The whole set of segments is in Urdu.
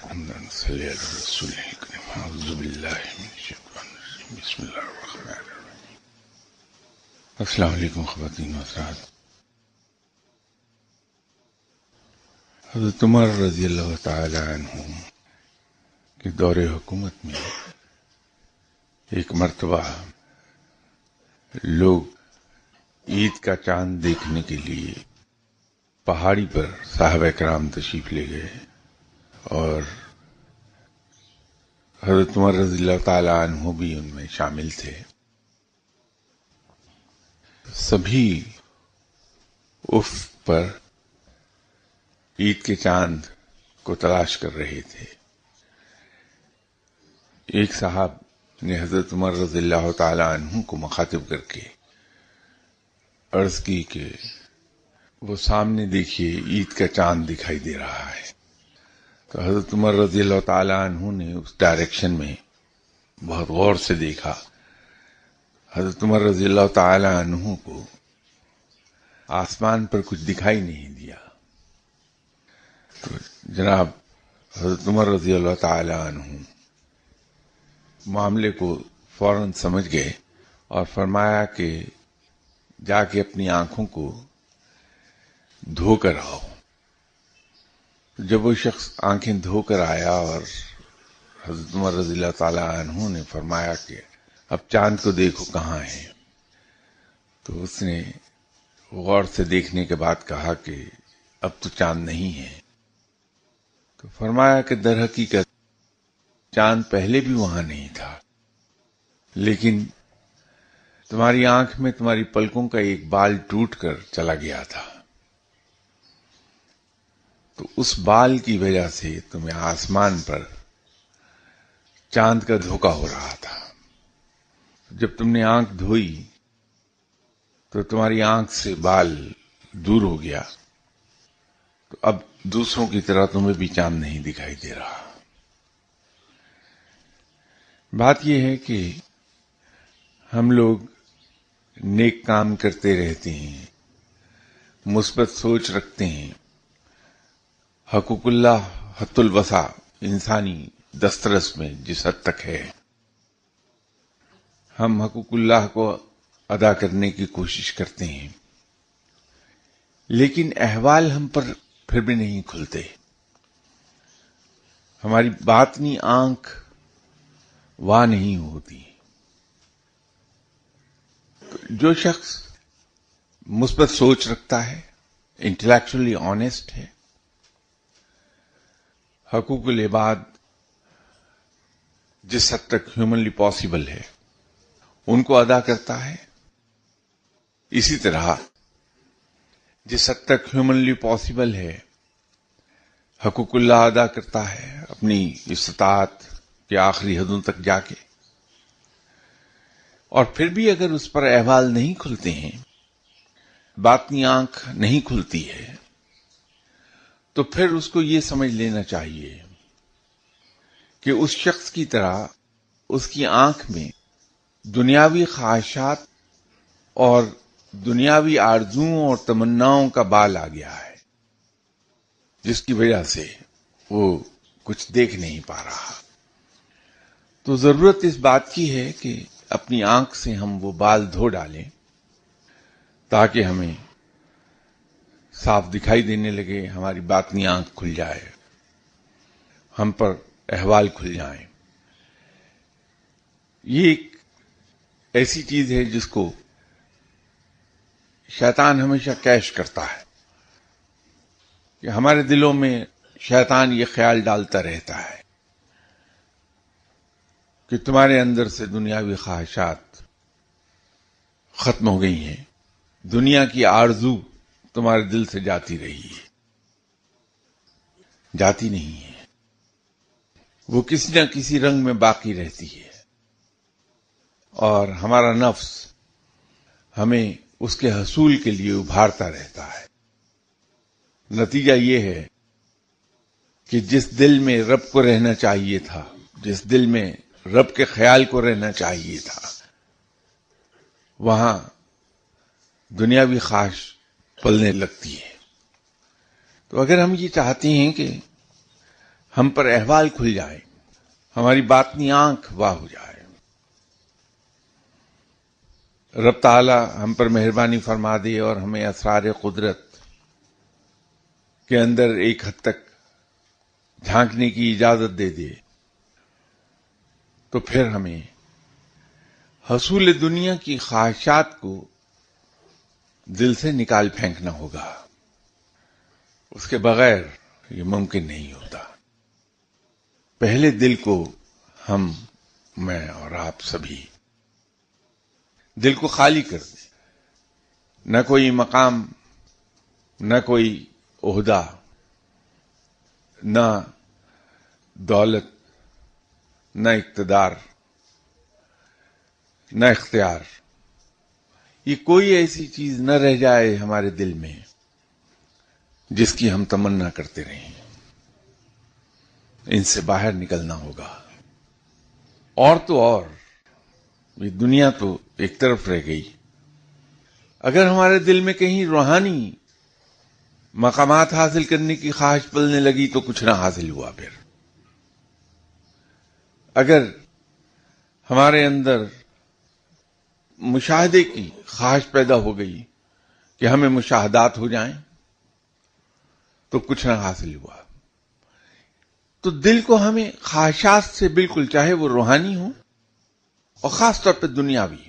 صلی علی رسول کریم اعوذ باللہ من الشیطان الرجیم بسم اللہ الرحمن الرحیم. السلام علیکم خواتین و حضرات. حضرت عمر رضی اللہ تعالی عنہ کے دور حکومت میں ایک مرتبہ لوگ عید کا چاند دیکھنے کے لیے پہاڑی پر صحابہ کرام تشریف لے گئے اور حضرت عمر رضی اللہ تعالی عنہ بھی ان میں شامل تھے. سبھی افق پر عید کے چاند کو تلاش کر رہے تھے. ایک صاحب نے حضرت عمر رضی اللہ تعالی عنہ کو مخاطب کر کے عرض کی کہ وہ سامنے دیکھیے عید کا چاند دکھائی دے رہا ہے. تو حضرت عمر رضی اللہ تعالی عنہ نے اس ڈائریکشن میں بہت غور سے دیکھا. حضرت عمر رضی اللہ تعالی عنہ کو آسمان پر کچھ دکھائی نہیں دیا. تو جناب حضرت عمر رضی اللہ تعالی عنہ معاملے کو فوراً سمجھ گئے اور فرمایا کہ جا کے اپنی آنکھوں کو دھو کر آؤ. جب وہ شخص آنکھیں دھو کر آیا اور حضرت عمر رضی اللہ تعالی عنہ نے فرمایا کہ اب چاند کو دیکھو کہاں ہے، تو اس نے غور سے دیکھنے کے بعد کہا کہ اب تو چاند نہیں ہے. تو فرمایا کہ در حقیقت چاند پہلے بھی وہاں نہیں تھا، لیکن تمہاری آنکھ میں تمہاری پلکوں کا ایک بال ٹوٹ کر چلا گیا تھا، تو اس بال کی وجہ سے تمہیں آسمان پر چاند کا دھوکہ ہو رہا تھا. جب تم نے آنکھ دھوئی تو تمہاری آنکھ سے بال دور ہو گیا، تو اب دوسروں کی طرح تمہیں بھی چاند نہیں دکھائی دے رہا. بات یہ ہے کہ ہم لوگ نیک کام کرتے رہتے ہیں، مثبت سوچ رکھتے ہیں. حقوق اللہ حت الوسع انسانی دسترس میں جس حد تک ہے ہم حقوق اللہ کو ادا کرنے کی کوشش کرتے ہیں، لیکن احوال ہم پر پھر بھی نہیں کھلتے. ہماری باطنی آنکھ واہ نہیں ہوتی. جو شخص مثبت سوچ رکھتا ہے، انٹلیکچولی آنےسٹ ہے، حقوق العباد جس حد تک ہیومنلی پاسبل ہے ان کو ادا کرتا ہے، اسی طرح جس حد تک ہیومنلی پاسبل ہے حقوق اللہ ادا کرتا ہے اپنی استطاعت کے آخری حدوں تک جا کے. اور پھر بھی اگر اس پر احوال نہیں کھلتے ہیں، باطنی آنکھ نہیں کھلتی ہے، تو پھر اس کو یہ سمجھ لینا چاہیے کہ اس شخص کی طرح اس کی آنکھ میں دنیاوی خواہشات اور دنیاوی آرزوؤں اور تمناؤں کا بال آ گیا ہے، جس کی وجہ سے وہ کچھ دیکھ نہیں پا رہا. تو ضرورت اس بات کی ہے کہ اپنی آنکھ سے ہم وہ بال دھو ڈالیں تاکہ ہمیں صاف دکھائی دینے لگے، ہماری باطنی آنکھ کھل جائے، ہم پر احوال کھل جائیں. یہ ایک ایسی چیز ہے جس کو شیطان ہمیشہ کیش کرتا ہے کہ ہمارے دلوں میں شیطان یہ خیال ڈالتا رہتا ہے کہ تمہارے اندر سے دنیاوی خواہشات ختم ہو گئی ہیں، دنیا کی آرزو تمہارے دل سے جاتی رہی ہے. جاتی نہیں ہے، وہ کسی نہ کسی رنگ میں باقی رہتی ہے، اور ہمارا نفس ہمیں اس کے حصول کے لیے ابھارتا رہتا ہے. نتیجہ یہ ہے کہ جس دل میں رب کو رہنا چاہیے تھا، جس دل میں رب کے خیال کو رہنا چاہیے تھا، وہاں دنیاوی خواہش پلنے لگتی ہے. تو اگر ہم یہ چاہتے ہیں کہ ہم پر احوال کھل جائے، ہماری باطنی آنکھ واہ ہو جائے۔ رب تعالی ہم پر مہربانی فرما دے اور ہمیں اسرار قدرت کے اندر ایک حد تک جھانکنے کی اجازت دے دے، تو پھر ہمیں حصول دنیا کی خواہشات کو دل سے نکال پھینکنا ہوگا، اس کے بغیر یہ ممکن نہیں ہوتا۔ پہلے دل کو ہم، میں اور آپ سبھی دل کو خالی کر دیں، نہ کوئی مقام، نہ کوئی عہدہ، نہ دولت، نہ اقتدار، نہ اختیار، یہ کوئی ایسی چیز نہ رہ جائے ہمارے دل میں جس کی ہم تمنا کرتے رہیں۔ ان سے باہر نکلنا ہوگا۔ اور تو اور یہ دنیا تو ایک طرف رہ گئی، اگر ہمارے دل میں کہیں روحانی مقامات حاصل کرنے کی خواہش پلنے لگی تو کچھ نہ حاصل ہوا۔ پھر اگر ہمارے اندر مشاہدے کی خواہش پیدا ہو گئی کہ ہمیں مشاہدات ہو جائیں تو کچھ نہ حاصل ہوا۔ تو دل کو ہمیں خواہشات سے بالکل، چاہے وہ روحانی ہو اور خاص طور پہ دنیاوی،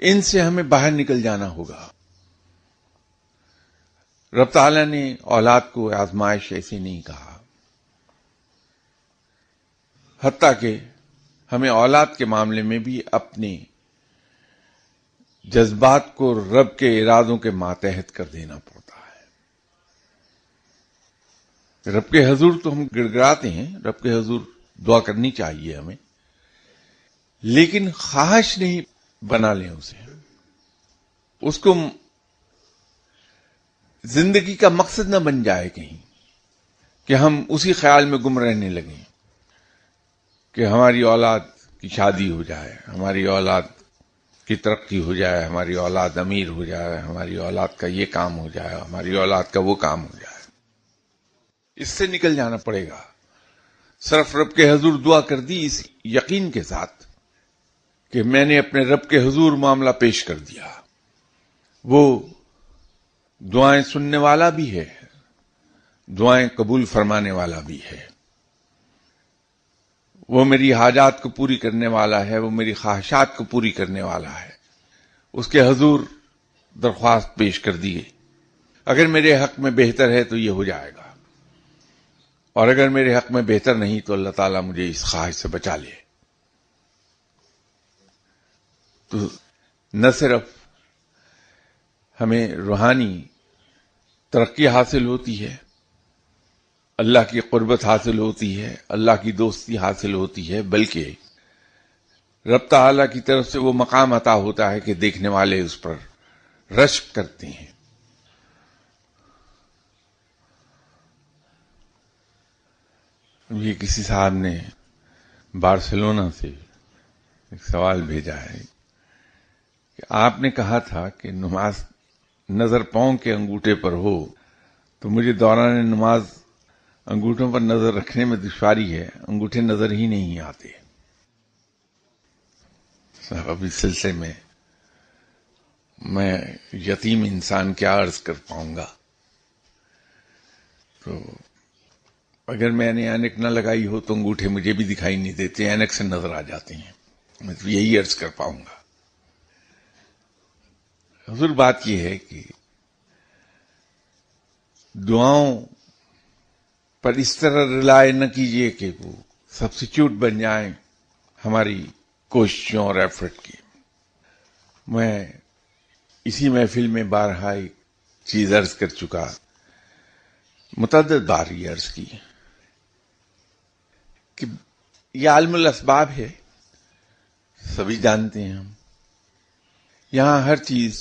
ان سے ہمیں باہر نکل جانا ہوگا۔ رب تعالیٰ نے اولاد کو آزمائش ایسے نہیں کہا، حتیٰ کہ ہمیں اولاد کے معاملے میں بھی اپنے جذبات کو رب کے ارادوں کے ماتحت کر دینا پڑتا ہے۔ رب کے حضور تو ہم گڑ گڑاتے ہیں، رب کے حضور دعا کرنی چاہیے ہمیں، لیکن خواہش نہیں بنا لیں اسے، اس کو زندگی کا مقصد نہ بن جائے کہیں کہ ہم اسی خیال میں گم رہنے لگیں کہ ہماری اولاد کی شادی ہو جائے، ہماری اولاد کی ترقی ہو جائے، ہماری اولاد امیر ہو جائے، ہماری اولاد کا یہ کام ہو جائے، ہماری اولاد کا وہ کام ہو جائے۔ اس سے نکل جانا پڑے گا۔ صرف رب کے حضور دعا کر دی اس یقین کے ساتھ کہ میں نے اپنے رب کے حضور معاملہ پیش کر دیا، وہ دعائیں سننے والا بھی ہے، دعائیں قبول فرمانے والا بھی ہے، وہ میری حاجات کو پوری کرنے والا ہے، وہ میری خواہشات کو پوری کرنے والا ہے۔ اس کے حضور درخواست پیش کر دیے، اگر میرے حق میں بہتر ہے تو یہ ہو جائے گا، اور اگر میرے حق میں بہتر نہیں تو اللہ تعالیٰ مجھے اس خواہش سے بچا لے۔ تو نہ صرف ہمیں روحانی ترقی حاصل ہوتی ہے، اللہ کی قربت حاصل ہوتی ہے، اللہ کی دوستی حاصل ہوتی ہے، بلکہ رب تعالیٰ کی طرف سے وہ مقام عطا ہوتا ہے کہ دیکھنے والے اس پر رشک کرتے ہیں۔ یہ کسی صاحب نے بارسلونا سے ایک سوال بھیجا ہے کہ آپ نے کہا تھا کہ نماز نظر پاؤں کے انگوٹھے پر ہو، تو مجھے دوران نماز انگوٹھوں پر نظر رکھنے میں دشواری ہے، انگوٹھے نظر ہی نہیں آتے۔ صاحب اب اس سلسلے میں یتیم انسان کیا عرض کر پاؤں گا، تو اگر میں نے اینک نہ لگائی ہو تو انگوٹھے مجھے بھی دکھائی نہیں دیتے، اینک سے نظر آ جاتے ہیں، میں تو یہی عرض کر پاؤں گا۔ حضور بات یہ ہے کہ دعاؤں پر اس طرح رلائے نہ کیجئے کہ وہ سبسٹیچیوٹ بن جائیں ہماری کوششوں اور ایفرٹ کی۔ میں اسی محفل میں بارہا ایک چیز عرض کر چکا، متعدد بار یہ عرض کی کہ یہ عالم الاسباب ہے، سبھی جانتے ہیں ہم، یہاں ہر چیز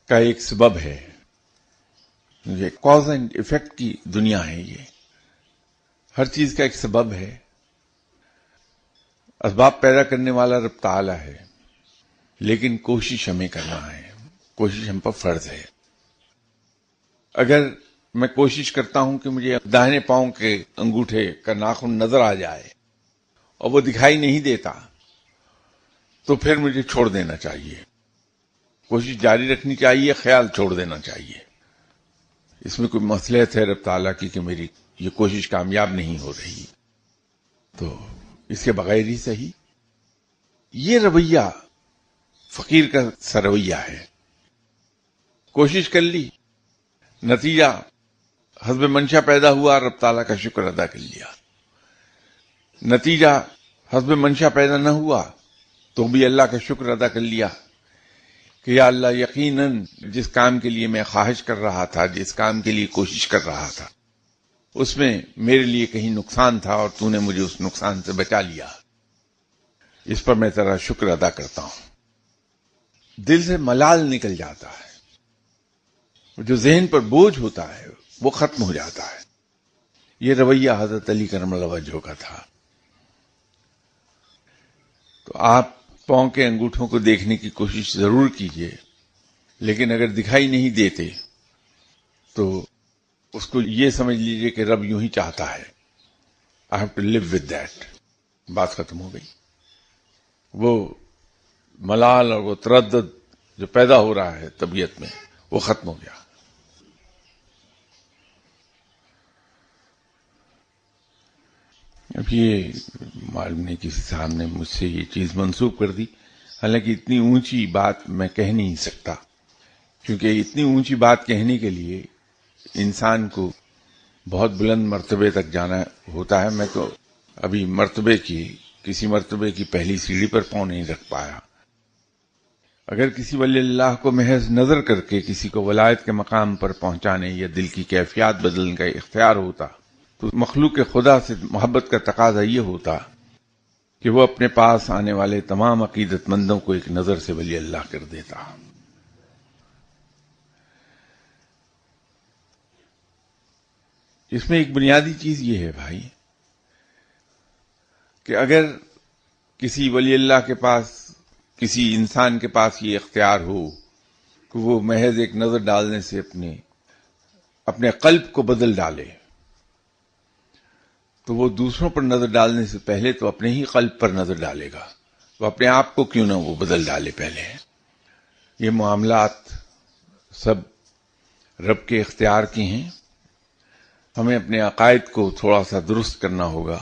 کا ایک سبب ہے، یہ کاز اینڈ ایفیکٹ کی دنیا ہے، یہ ہر چیز کا ایک سبب ہے، اسباب پیدا کرنے والا رب تعالی ہے، لیکن کوشش ہمیں کرنا ہے، کوشش ہم پر فرض ہے۔ اگر میں کوشش کرتا ہوں کہ مجھے داہنے پاؤں کے انگوٹھے کا ناخن نظر آ جائے اور وہ دکھائی نہیں دیتا تو پھر مجھے چھوڑ دینا چاہیے. کوشش جاری رکھنی چاہیے، خیال چھوڑ دینا چاہیے. اس میں کوئی مصلحت ہے رب تعالیٰ کی کہ میری یہ کوشش کامیاب نہیں ہو رہی، تو اس کے بغیر ہی صحیح. یہ رویہ فقیر کا سا رویہ ہے. کوشش کر لی، نتیجہ حسب منشا پیدا ہوا، رب تعالیٰ کا شکر ادا کر لیا. نتیجہ حسب منشا پیدا نہ ہوا تو بھی اللہ کا شکر ادا کر لیا کہ یا اللہ یقیناً جس کام کے لیے میں خواہش کر رہا تھا، جس کام کے لیے کوشش کر رہا تھا، اس میں میرے لیے کہیں نقصان تھا اور تو نے مجھے اس نقصان سے بچا لیا. اس پر میں تیرا شکر ادا کرتا ہوں. دل سے ملال نکل جاتا ہے، جو ذہن پر بوجھ ہوتا ہے وہ ختم ہو جاتا ہے. یہ رویہ حضرت علی کرم اللہ وجہہ کا تھا. تو آپ پاؤں کے انگوٹھوں کو دیکھنے کی کوشش ضرور کیجئے، لیکن اگر دکھائی نہیں دیتے تو اس کو یہ سمجھ لیجئے کہ رب یوں ہی چاہتا ہے. I have to live with that. بات ختم ہو گئی. وہ ملال اور وہ تردد جو پیدا ہو رہا ہے طبیعت میں وہ ختم ہو گیا. اب یہ معلوم نہیں کسی صاحب نے مجھ سے یہ چیز منسوخ کر دی، حالانکہ اتنی اونچی بات میں کہہ نہیں سکتا، کیونکہ اتنی اونچی بات کہنے کے لیے انسان کو بہت بلند مرتبے تک جانا ہوتا ہے. میں تو ابھی کسی مرتبے کی پہلی سیڑھی پر پاؤں نہیں رکھ پایا. اگر کسی ولی اللہ کو محض نظر کر کے کسی کو ولایت کے مقام پر پہنچانے یا دل کی کیفیات بدلنے کا اختیار ہوتا تو مخلوق خدا سے محبت کا تقاضا یہ ہوتا کہ وہ اپنے پاس آنے والے تمام عقیدت مندوں کو ایک نظر سے ولی اللہ کر دیتا. اس میں ایک بنیادی چیز یہ ہے بھائی کہ اگر کسی ولی اللہ کے پاس، کسی انسان کے پاس یہ اختیار ہو کہ وہ محض ایک نظر ڈالنے سے اپنے قلب کو بدل ڈالے، تو وہ دوسروں پر نظر ڈالنے سے پہلے تو اپنے ہی قلب پر نظر ڈالے گا. تو اپنے آپ کو کیوں نہ وہ بدل ڈالے پہلے. یہ معاملات سب رب کے اختیار کی ہیں. ہمیں اپنے عقائد کو تھوڑا سا درست کرنا ہوگا.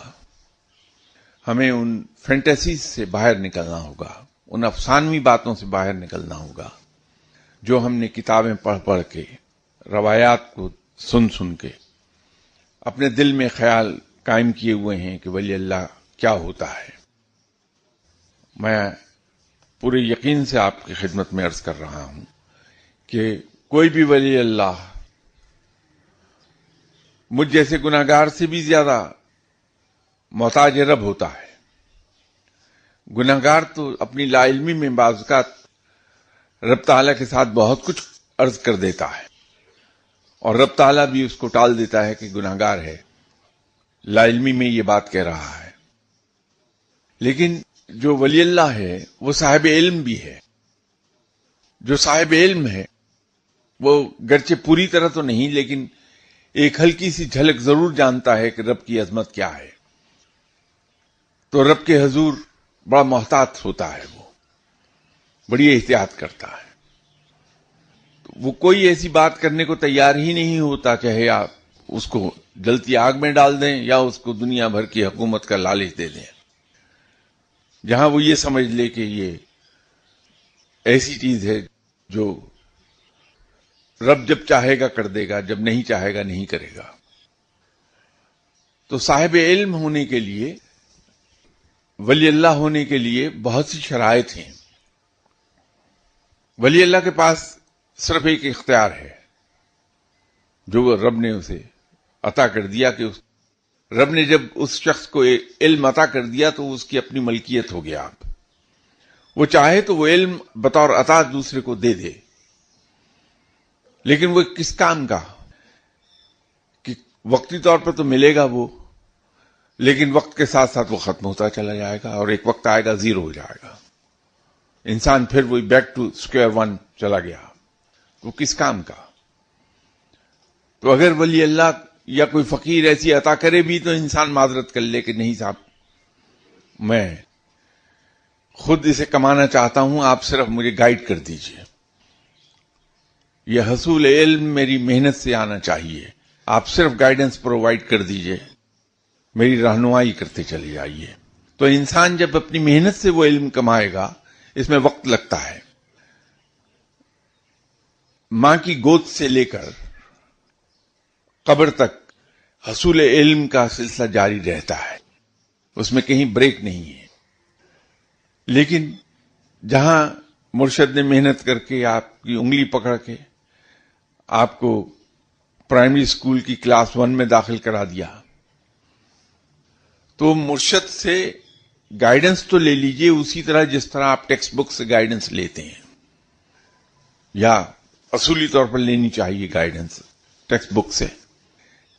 ہمیں ان فینٹیسیز سے باہر نکلنا ہوگا، ان افسانوی باتوں سے باہر نکلنا ہوگا جو ہم نے کتابیں پڑھ پڑھ کے، روایات کو سن کے اپنے دل میں خیال قائم کیے ہوئے ہیں کہ ولی اللہ کیا ہوتا ہے. میں پورے یقین سے آپ کی خدمت میں عرض کر رہا ہوں کہ کوئی بھی ولی اللہ مجھ جیسے گناہگار سے بھی زیادہ محتاج رب ہوتا ہے. گناہگار تو اپنی لا علمی میں بعض اوقات رب تعالیٰ کے ساتھ بہت کچھ عرض کر دیتا ہے اور رب تعالیٰ بھی اس کو ٹال دیتا ہے کہ گناہگار ہے، لا علمی میں یہ بات کہہ رہا ہے. لیکن جو ولی اللہ ہے وہ صاحب علم بھی ہے. جو صاحب علم ہے وہ گرچہ پوری طرح تو نہیں لیکن ایک ہلکی سی جھلک ضرور جانتا ہے کہ رب کی عظمت کیا ہے. تو رب کے حضور بڑا محتاط ہوتا ہے، وہ بڑی احتیاط کرتا ہے. وہ کوئی ایسی بات کرنے کو تیار ہی نہیں ہوتا، چاہے آپ اس کو جلتی آگ میں ڈال دیں یا اس کو دنیا بھر کی حکومت کا لالچ دے دیں، جہاں وہ یہ سمجھ لے کہ یہ ایسی چیز ہے جو رب جب چاہے گا کر دے گا، جب نہیں چاہے گا نہیں کرے گا. تو صاحب علم ہونے کے لیے، ولی اللہ ہونے کے لیے بہت سی شرائط ہیں. ولی اللہ کے پاس صرف ایک اختیار ہے جو وہ رب نے اسے عطا کر دیا کہ رب نے جب اس شخص کو علم عطا کر دیا تو اس کی اپنی ملکیت ہو گیا. اب وہ چاہے تو وہ علم بطور عطا دوسرے کو دے دے، لیکن وہ کس کام کا؟ کہ وقتی طور پر تو ملے گا وہ، لیکن وقت کے ساتھ ساتھ وہ ختم ہوتا چلا جائے گا اور ایک وقت آئے گا زیرو ہو جائے گا. انسان پھر وہی بیک ٹو اسکوائر ون چلا گیا. وہ کس کام کا؟ تو اگر ولی اللہ یا کوئی فقیر ایسی عطا کرے بھی تو انسان معذرت کر لے کہ نہیں صاحب، میں خود اسے کمانا چاہتا ہوں، آپ صرف مجھے گائیڈ کر دیجئے، یہ حصول علم میری محنت سے آنا چاہیے، آپ صرف گائیڈنس پرووائڈ کر دیجئے، میری رہنمائی کرتے چلے جائیے۔ تو انسان جب اپنی محنت سے وہ علم کمائے گا، اس میں وقت لگتا ہے، ماں کی گود سے لے کر قبر تک حصول علم کا سلسلہ جاری رہتا ہے، اس میں کہیں بریک نہیں ہے۔ لیکن جہاں مرشد نے محنت کر کے آپ کی انگلی پکڑ کے آپ کو پرائمری اسکول کی کلاس 1 میں داخل کرا دیا، تو مرشد سے گائیڈنس تو لے لیجئے اسی طرح جس طرح آپ ٹیکسٹ بک سے گائیڈنس لیتے ہیں، یا اصولی طور پر لینی چاہیے گائیڈنس ٹیکسٹ بک سے۔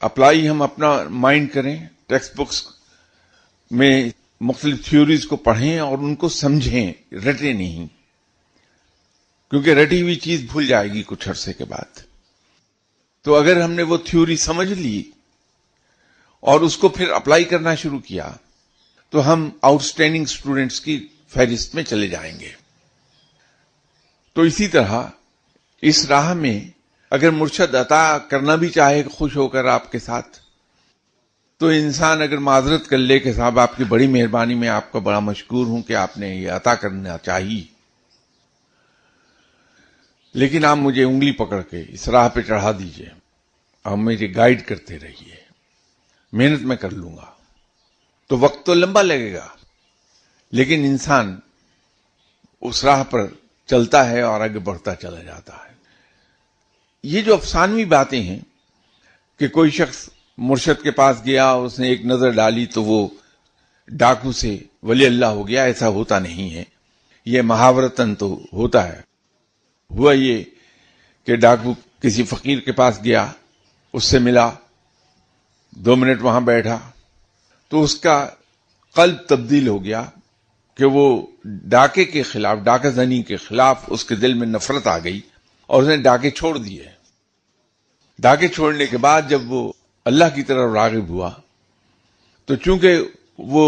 اپلائی ہم اپنا مائنڈ کریں، ٹیکسٹ بکس میں مختلف تھیوریز کو پڑھیں اور ان کو سمجھیں، رٹیں نہیں، کیونکہ رٹی ہوئی چیز بھول جائے گی کچھ عرصے کے بعد۔ تو اگر ہم نے وہ تھیوری سمجھ لی اور اس کو پھر اپلائی کرنا شروع کیا تو ہم آؤٹ اسٹینڈنگ اسٹوڈینٹس کی فہرست میں چلے جائیں گے۔ تو اسی طرح اس راہ میں اگر مرشد عطا کرنا بھی چاہے خوش ہو کر آپ کے ساتھ، تو انسان اگر معذرت کر لے کہ صاحب آپ کی بڑی مہربانی، میں آپ کا بڑا مشکور ہوں کہ آپ نے یہ عطا کرنا چاہیے، لیکن آپ مجھے انگلی پکڑ کے اس راہ پہ چڑھا دیجئے، آپ مجھے گائیڈ کرتے رہیے، محنت میں کر لوں گا۔ تو وقت تو لمبا لگے گا، لیکن انسان اس راہ پر چلتا ہے اور آگے بڑھتا چلا جاتا ہے۔ یہ جو افسانوی باتیں ہیں کہ کوئی شخص مرشد کے پاس گیا، اس نے ایک نظر ڈالی تو وہ ڈاکو سے ولی اللہ ہو گیا، ایسا ہوتا نہیں ہے۔ یہ محاورتاً تو ہوتا ہے۔ ہوا یہ کہ ڈاکو کسی فقیر کے پاس گیا، اس سے ملا، 2 منٹ وہاں بیٹھا، تو اس کا قلب تبدیل ہو گیا کہ وہ ڈاکے کے خلاف، ڈاکہ زنی کے خلاف اس کے دل میں نفرت آ گئی اور اس نے ڈاکے چھوڑ دیے۔ ڈاکے چھوڑنے کے بعد جب وہ اللہ کی طرف راغب ہوا تو چونکہ وہ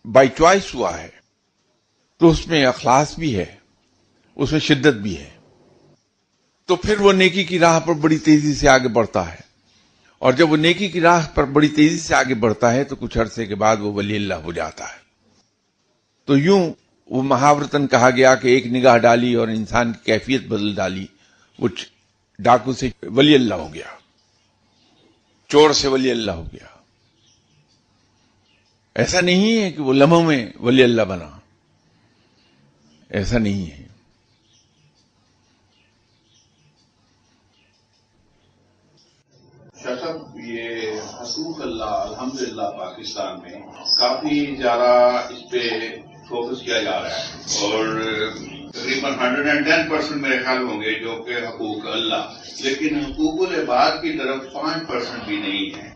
بائی چوائس ہوا ہے تو اس میں اخلاص بھی ہے، اس میں شدت بھی ہے، تو پھر وہ نیکی کی راہ پر بڑی تیزی سے آگے بڑھتا ہے، اور جب وہ نیکی کی راہ پر بڑی تیزی سے آگے بڑھتا ہے تو کچھ عرصے کے بعد وہ ولی اللہ ہو جاتا ہے۔ تو یوں وہ محاورتاً کہا گیا کہ ایک نگاہ ڈالی اور انسان کی کیفیت بدل ڈالی، وہ ڈاکو سے ولی اللہ ہو گیا، چور سے ولی اللہ ہو گیا۔ ایسا نہیں ہے کہ وہ لمحوں میں ولی اللہ بنا، ایسا نہیں ہے۔ صاحب، یہ حقوق اللہ الحمدللہ پاکستان میں کافی زیادہ اس پہ فوکس کیا جا رہا ہے، اور تقریباً 110% میرے خیال ہوں گے جو کہ حقوق اللہ، لیکن حقوق العباد کی طرف 5% بھی نہیں ہے۔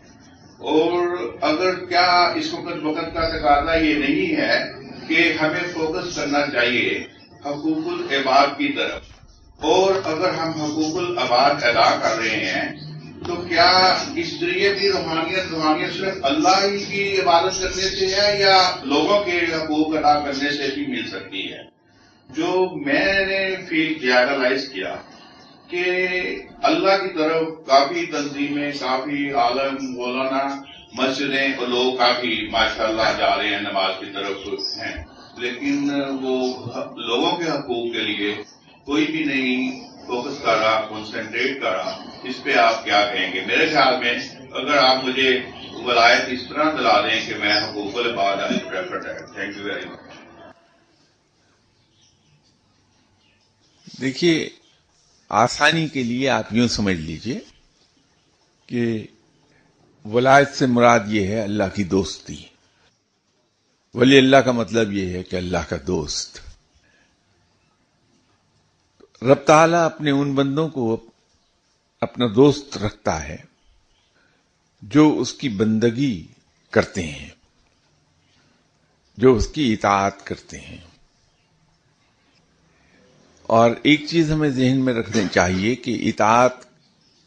اور اگر کیا اس وقت کا تقاضا یہ نہیں ہے کہ ہمیں فوکس کرنا چاہیے حقوق العباد کی طرف، اور اگر ہم حقوق العباد ادا کر رہے ہیں تو کیا اس ذریعے بھی روحانیت صرف اللہ ہی کی عبادت کرنے سے ہے یا لوگوں کے حقوق ادا کرنے سے بھی مل سکتی ہے؟ جو میں نے فیل کیا، ریئلائز کیا کہ اللہ کی طرف کافی تنظیمیں، کافی عالم، مولانا، مسجدیں اور لوگ کافی ماشاءاللہ جا رہے ہیں، نماز کی طرف ہیں، لیکن وہ لوگوں کے حقوق کے لیے کوئی بھی نہیں فوکس کر رہا، کنسنٹریٹ کر رہا۔ اس پہ آپ کیا کہیں گے؟ میرے خیال میں اگر آپ مجھے ولایت اس طرح دلا دیں کہ میں حقوق العباد آئی پریفرڈ ہے۔ Thank you very much. دیکھیے، آسانی کے لیے آپ یوں سمجھ لیجئے کہ ولایت سے مراد یہ ہے اللہ کی دوستی۔ ولی اللہ کا مطلب یہ ہے کہ اللہ کا دوست۔ رب تعالیٰ اپنے ان بندوں کو اپنا دوست رکھتا ہے جو اس کی بندگی کرتے ہیں، جو اس کی اطاعت کرتے ہیں۔ اور ایک چیز ہمیں ذہن میں رکھنی چاہیے کہ اطاعت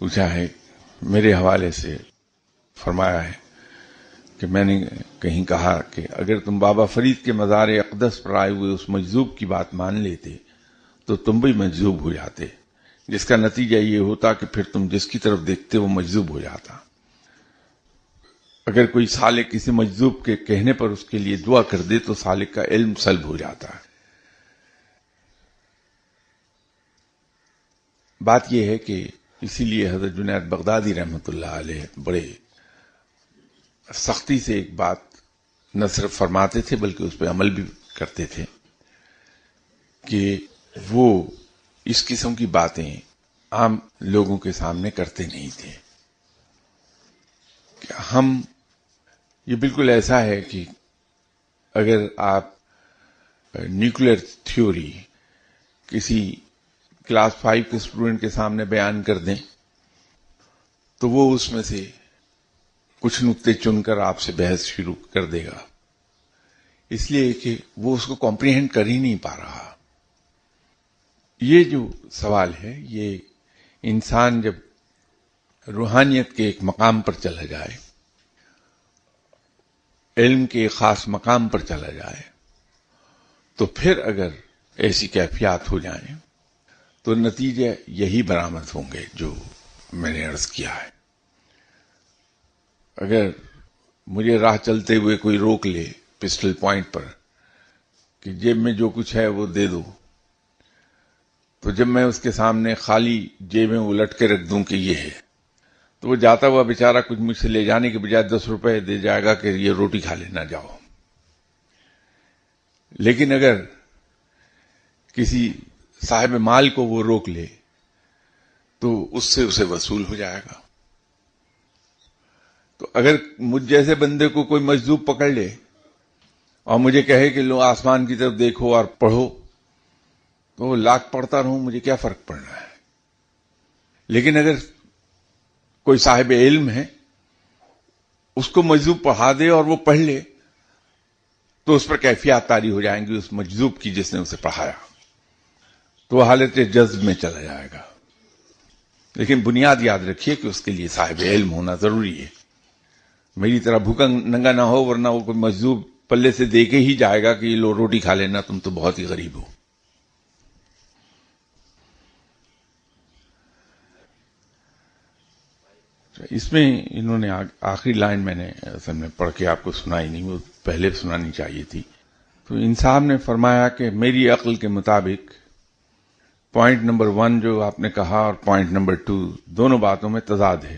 پوچھا ہے، میرے حوالے سے فرمایا ہے کہ میں نے کہیں کہا کہ اگر تم بابا فرید کے مزار اقدس پر آئے ہوئے اس مجذوب کی بات مان لیتے تو تم بھی مجذوب ہو جاتے، جس کا نتیجہ یہ ہوتا کہ پھر تم جس کی طرف دیکھتے وہ مجذوب ہو جاتا۔ اگر کوئی سالک کسی مجذوب کے کہنے پر اس کے لیے دعا کر دے تو سالک کا علم سلب ہو جاتا ہے۔ بات یہ ہے کہ اسی لیے حضرت جنید بغدادی رحمۃ اللہ علیہ بڑے سختی سے ایک بات نہ صرف فرماتے تھے بلکہ اس پہ عمل بھی کرتے تھے کہ وہ اس قسم کی باتیں عام لوگوں کے سامنے کرتے نہیں تھے۔ کہ ہم یہ بالکل ایسا ہے کہ اگر آپ نیوکلیر تھیوری کسی کلاس 5 کے اسٹوڈنٹ کے سامنے بیان کر دیں تو وہ اس میں سے کچھ نقطے چن کر آپ سے بحث شروع کر دے گا، اس لیے کہ وہ اس کو کمپریہنڈ کر ہی نہیں پا رہا۔ یہ جو سوال ہے، یہ انسان جب روحانیت کے ایک مقام پر چلا جائے، علم کے ایک خاص مقام پر چلا جائے، تو پھر اگر ایسی کیفیات ہو جائیں تو نتیجے یہی برآمد ہوں گے جو میں نے عرض کیا ہے۔ اگر مجھے راہ چلتے ہوئے کوئی روک لے پسٹل پوائنٹ پر کہ جیب میں جو کچھ ہے وہ دے دو، تو جب میں اس کے سامنے خالی جیبیں الٹ کے رکھ دوں کہ یہ ہے، تو وہ جاتا ہوا بیچارہ کچھ مجھ سے لے جانے کے بجائے 10 روپے دے جائے گا کہ یہ روٹی کھا لینا جاؤ۔ لیکن اگر کسی صاحب مال کو وہ روک لے تو اس سے اسے وصول ہو جائے گا۔ تو اگر مجھ جیسے بندے کو کوئی مجذوب پکڑ لے اور مجھے کہے کہ لو آسمان کی طرف دیکھو اور پڑھو، تو لاکھ پڑھتا رہوں، مجھے کیا فرق پڑنا ہے۔ لیکن اگر کوئی صاحب علم ہے، اس کو مجذوب پڑھا دے اور وہ پڑھ لے تو اس پر کیفیات طاری ہو جائیں گی اس مجذوب کی جس نے اسے پڑھایا، تو وہ حالت جذب میں چلا جائے گا۔ لیکن بنیاد یاد رکھیے کہ اس کے لیے صاحب علم ہونا ضروری ہے۔ میری طرح بھوکا ننگا نہ ہو، ورنہ وہ کوئی مجذوب پلے سے دے کے ہی جائے گا کہ یہ لو روٹی کھا لینا، تم تو بہت ہی غریب ہو۔ اس میں انہوں نے آخری لائن میں نے اصل میں پڑھ کے آپ کو سنائی نہیں، وہ پہلے سنانی چاہیے تھی۔ تو ان صاحب نے فرمایا کہ میری عقل کے مطابق پوائنٹ نمبر 1 جو آپ نے کہا اور پوائنٹ نمبر 2 دونوں باتوں میں تضاد ہے۔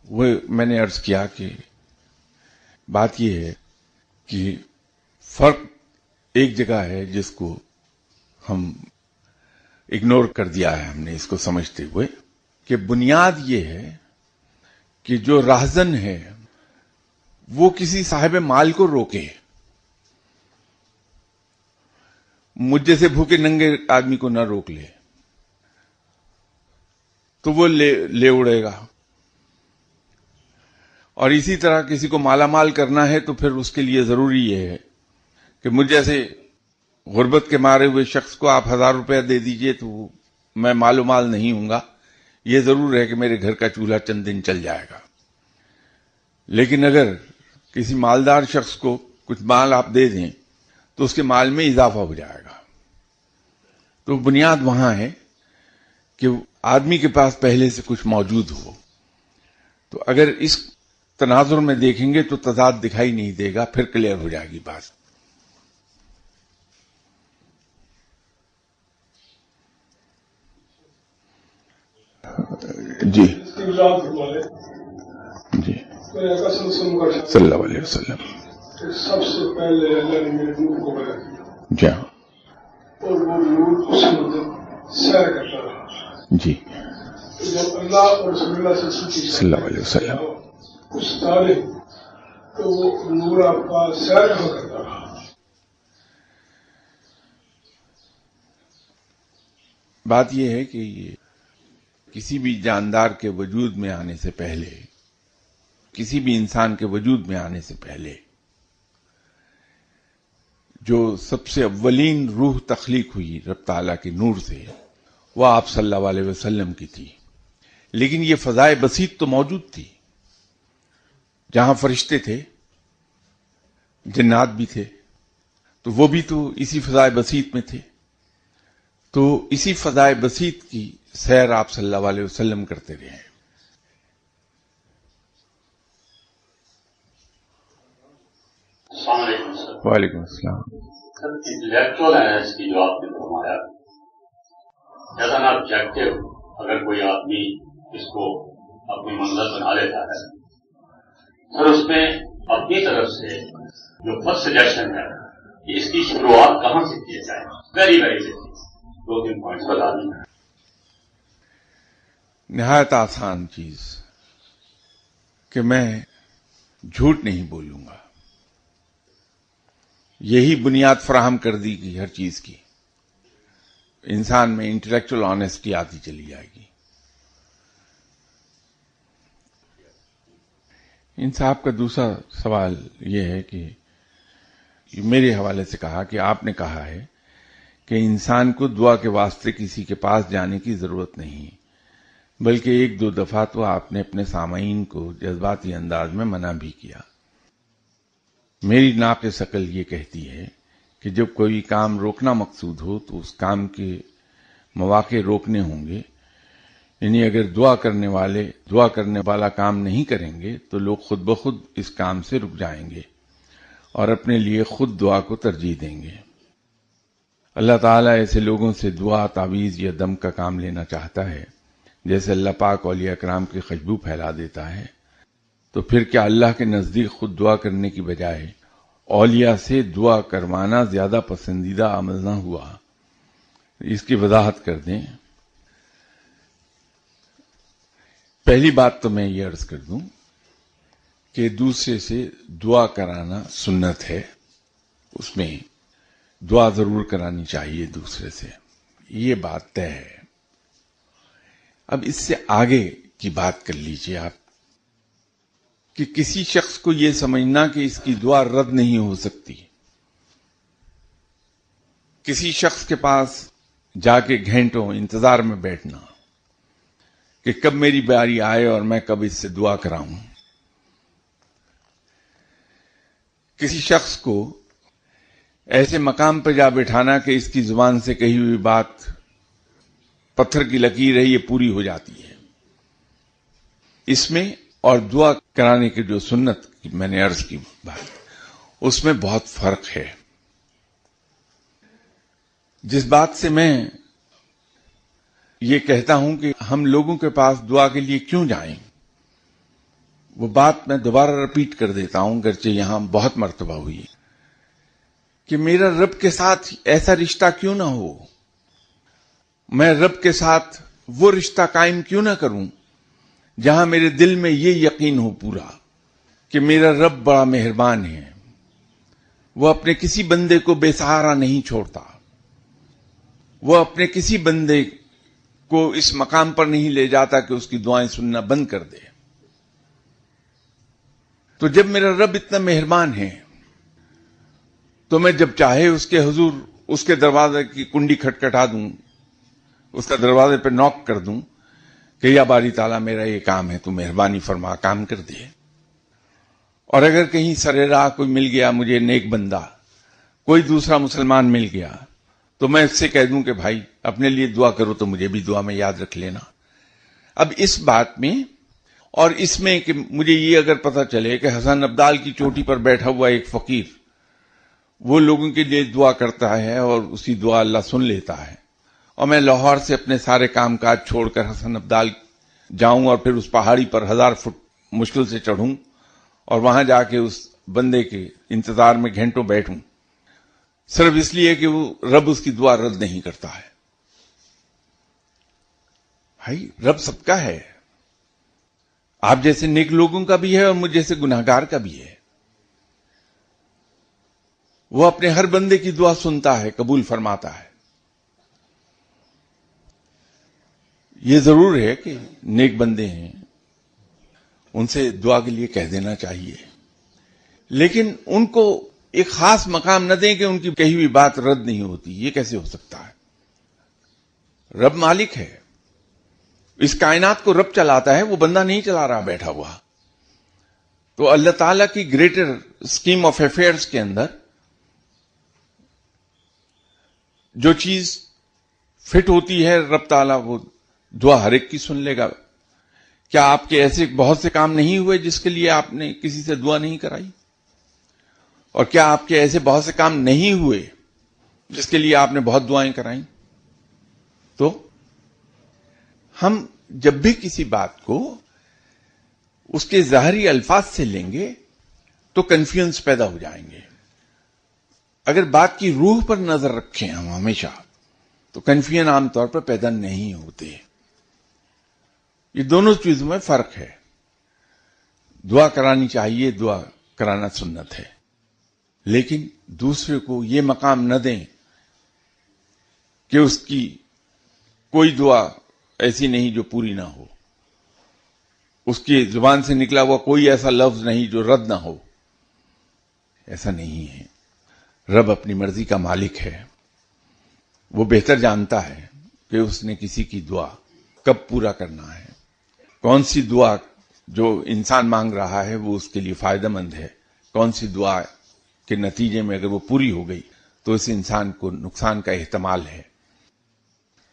وہ میں نے عرض کیا کہ بات یہ ہے کہ فرق ایک جگہ ہے جس کو ہم اگنور کر دیا ہے ہم نے اس کو سمجھتے ہوئے، کہ بنیاد یہ ہے کہ جو راہزن ہے وہ کسی صاحب مال کو روکے، مجھ جیسے بھوکے ننگے آدمی کو نہ روک لے تو وہ لے اڑے گا۔ اور اسی طرح کسی کو مالا مال کرنا ہے تو پھر اس کے لیے ضروری یہ ہے کہ مجھ جیسے غربت کے مارے ہوئے شخص کو آپ 1000 روپے دے دیجئے تو میں مال و مال نہیں ہوں گا، یہ ضرور ہے کہ میرے گھر کا چولہا چند دن چل جائے گا۔ لیکن اگر کسی مالدار شخص کو کچھ مال آپ دے دیں تو اس کے مال میں اضافہ ہو جائے گا۔ تو بنیاد وہاں ہے کہ آدمی کے پاس پہلے سے کچھ موجود ہو۔ تو اگر اس تناظر میں دیکھیں گے تو تضاد دکھائی نہیں دے گا، پھر کلیئر ہو جائے گی بات۔ جی جی صلی اللہ علیہ وسلم سب سے پہلے اللہ نے میرے نور کو پیدا کیا، جی اور وہ نور اس مدت سیر کرتا رہا۔ جی جب اللہ اور رسول اللہ صلی اللہ علیہ وسلم کچھ ڈالے تو وہ نور آپ کا سیر کرتا رہا۔ بات یہ ہے کہ یہ کسی بھی جاندار کے وجود میں آنے سے پہلے، کسی بھی انسان کے وجود میں آنے سے پہلے جو سب سے اولین روح تخلیق ہوئی رب تعالیٰ کے نور سے، وہ آپ صلی اللہ علیہ وسلم کی تھی، لیکن یہ فضائے بسیط تو موجود تھی، جہاں فرشتے تھے، جنات بھی تھے، تو وہ بھی تو اسی فضائے بسیط میں تھے. تو اسی فضائے بسیط کی سیر آپ صلی اللہ علیہ وسلم کرتے رہے ہیں. السلام علیکم سر. وعلیکم السلام. سر انٹلیکچوئل انرجی جو آپ نے فرمایا، ایز این آبجیکٹو اگر کوئی آدمی اس کو اپنی منزل بنا لیتا ہے، سر اس میں اپنی طرف سے جو فرسٹ سجیشن ہے کہ اس کی شروعات کہاں سے کی جائے، ویری ویری دو تین پوائنٹس بتا دیں. نہایت آسان چیز کہ میں جھوٹ نہیں بولوں گا. یہی بنیاد فراہم کر دی گئی ہر چیز کی. انسان میں انٹلیکچوئل آنیسٹی آتی چلی جائے گی. ان صاحب کا دوسرا سوال یہ ہے کہ میرے حوالے سے کہا کہ آپ نے کہا ہے کہ انسان کو دعا کے واسطے کسی کے پاس جانے کی ضرورت نہیں، بلکہ ایک دو دفعہ تو آپ نے اپنے سامعین کو جذباتی انداز میں منع بھی کیا. میری ناقص عقل یہ کہتی ہے کہ جب کوئی کام روکنا مقصود ہو تو اس کام کے مواقع روکنے ہوں گے. یعنی اگر دعا کرنے والا کام نہیں کریں گے تو لوگ خود بخود اس کام سے رک جائیں گے اور اپنے لیے خود دعا کو ترجیح دیں گے. اللہ تعالیٰ ایسے لوگوں سے دعا، تعویذ یا دم کا کام لینا چاہتا ہے جیسے اللہ پاک اولیاء کرام کی خوشبو پھیلا دیتا ہے. تو پھر کیا اللہ کے نزدیک خود دعا کرنے کی بجائے اولیاء سے دعا کروانا زیادہ پسندیدہ عمل نہ ہوا؟ اس کی وضاحت کر دیں. پہلی بات تو میں یہ عرض کر دوں کہ دوسرے سے دعا کرانا سنت ہے، اس میں دعا ضرور کرانی چاہیے دوسرے سے، یہ بات طے ہے. اب اس سے آگے کی بات کر لیجئے آپ کہ کسی شخص کو یہ سمجھنا کہ اس کی دعا رد نہیں ہو سکتی، کسی شخص کے پاس جا کے گھنٹوں انتظار میں بیٹھنا کہ کب میری باری آئے اور میں کب اس سے دعا کراؤں، کسی شخص کو ایسے مقام پہ جا بٹھانا کہ اس کی زبان سے کہی ہوئی بات پتھر کی لکیر ہے یہ پوری ہو جاتی ہے. اس میں اور دعا کرانے کی جو سنت کی میں نے عرض کی بات، اس میں بہت فرق ہے. جس بات سے میں یہ کہتا ہوں کہ ہم لوگوں کے پاس دعا کے لیے کیوں جائیں، وہ بات میں دوبارہ رپیٹ کر دیتا ہوں گرچہ یہاں بہت مرتبہ ہوئی کہ میرا رب کے ساتھ ایسا رشتہ کیوں نہ ہو، میں رب کے ساتھ وہ رشتہ قائم کیوں نہ کروں جہاں میرے دل میں یہ یقین ہو پورا کہ میرا رب بڑا مہربان ہے، وہ اپنے کسی بندے کو بے سہارا نہیں چھوڑتا، وہ اپنے کسی بندے کو اس مقام پر نہیں لے جاتا کہ اس کی دعائیں سننا بند کر دے. تو جب میرا رب اتنا مہربان ہے تو میں جب چاہے اس کے حضور اس کے دروازے کی کنڈی کھٹکھٹا دوں، اس کا دروازے پہ نوک کر دوں کہ یا باری تعالیٰ میرا یہ کام ہے تو مہربانی فرما کام کر دے. اور اگر کہیں سرے راہ کوئی مل گیا مجھے نیک بندہ، کوئی دوسرا مسلمان مل گیا تو میں اس سے کہہ دوں کہ بھائی اپنے لیے دعا کرو تو مجھے بھی دعا میں یاد رکھ لینا. اب اس بات میں اور اس میں کہ مجھے یہ اگر پتہ چلے کہ حسن ابدال کی چوٹی پر بیٹھا ہوا ایک فقیر وہ لوگوں کے لیے دعا کرتا ہے اور اسی دعا اللہ سن لیتا ہے، اور میں لاہور سے اپنے سارے کام کاج چھوڑ کر حسن ابدال جاؤں اور پھر اس پہاڑی پر 1000 فٹ مشکل سے چڑھوں اور وہاں جا کے اس بندے کے انتظار میں گھنٹوں بیٹھوں صرف اس لیے کہ وہ رب اس کی دعا رد نہیں کرتا ہے. بھائی رب سب کا ہے، آپ جیسے نیک لوگوں کا بھی ہے اور مجھ جیسے گناہگار کا بھی ہے. وہ اپنے ہر بندے کی دعا سنتا ہے، قبول فرماتا ہے. یہ ضرور ہے کہ نیک بندے ہیں ان سے دعا کے لیے کہہ دینا چاہیے، لیکن ان کو ایک خاص مقام نہ دیں کہ ان کی کہی ہوئی بات رد نہیں ہوتی. یہ کیسے ہو سکتا ہے؟ رب مالک ہے، اس کائنات کو رب چلاتا ہے، وہ بندہ نہیں چلا رہا بیٹھا ہوا. تو اللہ تعالیٰ کی گریٹر اسکیم آف افیئرس کے اندر جو چیز فٹ ہوتی ہے رب تعالیٰ وہ دعا ہر ایک کی سن لے گا. کیا آپ کے ایسے بہت سے کام نہیں ہوئے جس کے لیے آپ نے کسی سے دعا نہیں کرائی؟ اور کیا آپ کے ایسے بہت سے کام نہیں ہوئے جس کے لیے آپ نے بہت دعائیں کرائیں؟ تو ہم جب بھی کسی بات کو اس کے ظاہری الفاظ سے لیں گے تو کنفیوژن پیدا ہو جائیں گے. اگر بات کی روح پر نظر رکھیں ہم ہمیشہ تو کنفیوژن عام طور پر پیدا نہیں ہوتے. یہ دونوں چیزوں میں فرق ہے. دعا کرانی چاہیے، دعا کرانا سنت ہے، لیکن دوسرے کو یہ مقام نہ دیں کہ اس کی کوئی دعا ایسی نہیں جو پوری نہ ہو، اس کی زبان سے نکلا ہوا کوئی ایسا لفظ نہیں جو رد نہ ہو. ایسا نہیں ہے. رب اپنی مرضی کا مالک ہے، وہ بہتر جانتا ہے کہ اس نے کسی کی دعا کب پورا کرنا ہے، کون سی دعا جو انسان مانگ رہا ہے وہ اس کے لیے فائدہ مند ہے، کون سی دعا کے نتیجے میں اگر وہ پوری ہو گئی تو اس انسان کو نقصان کا احتمال ہے.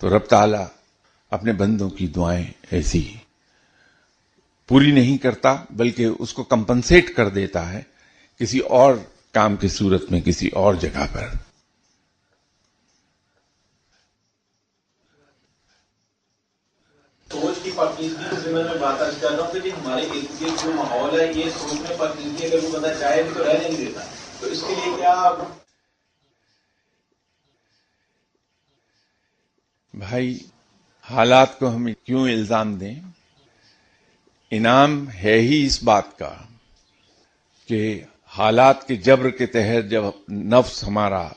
تو رب تعالیٰ اپنے بندوں کی دعائیں ایسی پوری نہیں کرتا بلکہ اس کو کمپنسیٹ کر دیتا ہے کسی اور کام کی صورت میں، کسی اور جگہ پر. سوچ کی پاکیزگی کے ذمہ میں بات آج کر رہا ہوں کہ ہمارے ارد گرد جو ماحول ہے یہ سوچ میں پاکیزگی اگر وہ بندہ چاہے بھی تو رہ نہیں دیتا. تو اس کے لیے کیا بھائی حالات کو ہم کیوں الزام دیں؟ انعام ہے ہی اس بات کا کہ حالات کے جبر کے تحت جب نفس ہمارا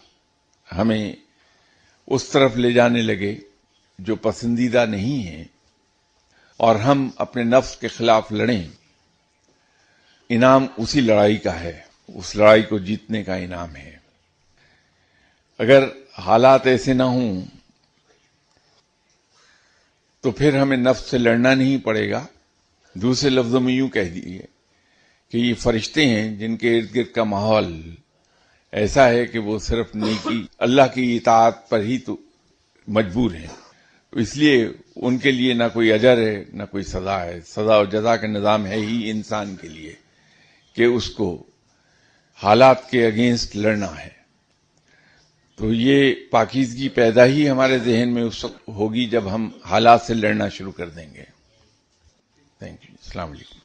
ہمیں اس طرف لے جانے لگے جو پسندیدہ نہیں ہے اور ہم اپنے نفس کے خلاف لڑیں، انعام اسی لڑائی کا ہے، اس لڑائی کو جیتنے کا انعام ہے. اگر حالات ایسے نہ ہوں تو پھر ہمیں نفس سے لڑنا نہیں پڑے گا. دوسرے لفظوں میں یوں کہہ دیجیے کہ یہ فرشتے ہیں جن کے ارد گرد کا ماحول ایسا ہے کہ وہ صرف نیکی اللہ کی اطاعت پر ہی تو مجبور ہیں. اس لیے ان کے لیے نہ کوئی اجر ہے نہ کوئی سزا ہے. سزا اور جزا کا نظام ہے ہی انسان کے لیے کہ اس کو حالات کے اگینسٹ لڑنا ہے. تو یہ پاکیزگی پیدا ہی ہمارے ذہن میں اس وقت ہوگی جب ہم حالات سے لڑنا شروع کر دیں گے. Thank you. السلام علیکم.